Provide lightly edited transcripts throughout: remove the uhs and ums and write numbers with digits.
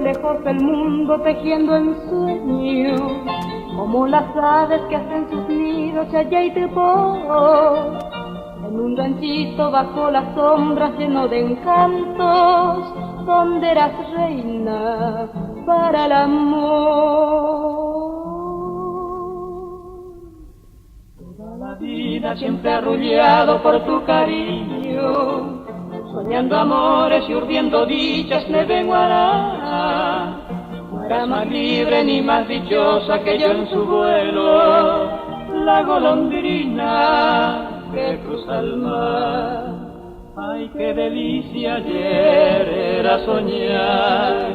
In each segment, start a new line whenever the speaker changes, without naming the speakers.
lejos del mundo tejiendo ensueños, como las aves que hacen sus nidos allá y te voy, en un ranchito bajo las sombras lleno de encantos, donde eras reina para el amor. Toda la vida siempre arrullado por tu cariño, soñando amores y urdiendo dichas me vengo a dar. No era más libre ni más dichosa que yo en su vuelo, la golondrina que cruza el mar. Ay, qué delicia ayer era soñar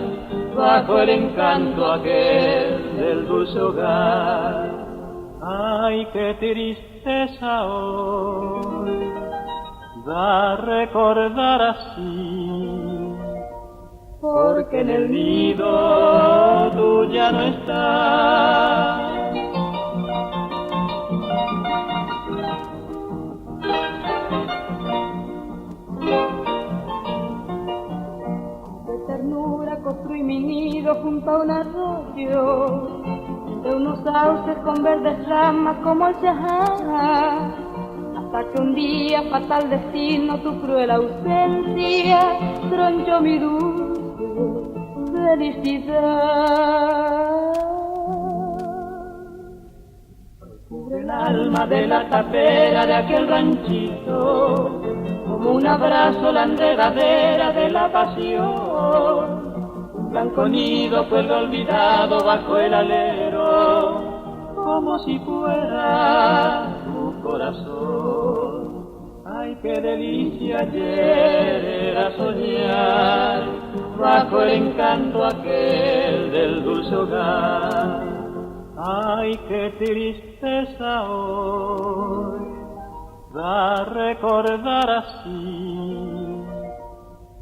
bajo el encanto aquel del dulce hogar. Ay, qué tristeza hoy da recordar así, porque en el nido tú ya no estás. De ternura construí mi nido junto a un arroyo, de unos sauces con verdes ramas como el Sahara, hasta que un día, fatal destino, tu cruel ausencia tronchó mi dulce felicidad. Cubre el alma de la tapera de aquel ranchito, como un abrazo la enredadera de la pasión. Un blanco nido fue olvidado bajo el alero, como si fuera tu corazón. Ay, qué delicia ayer era soñar bajo el encanto aquel del dulce hogar. Ay, qué tristeza hoy da recordar así,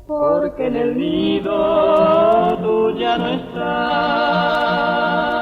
porque en el nido tú ya no estás.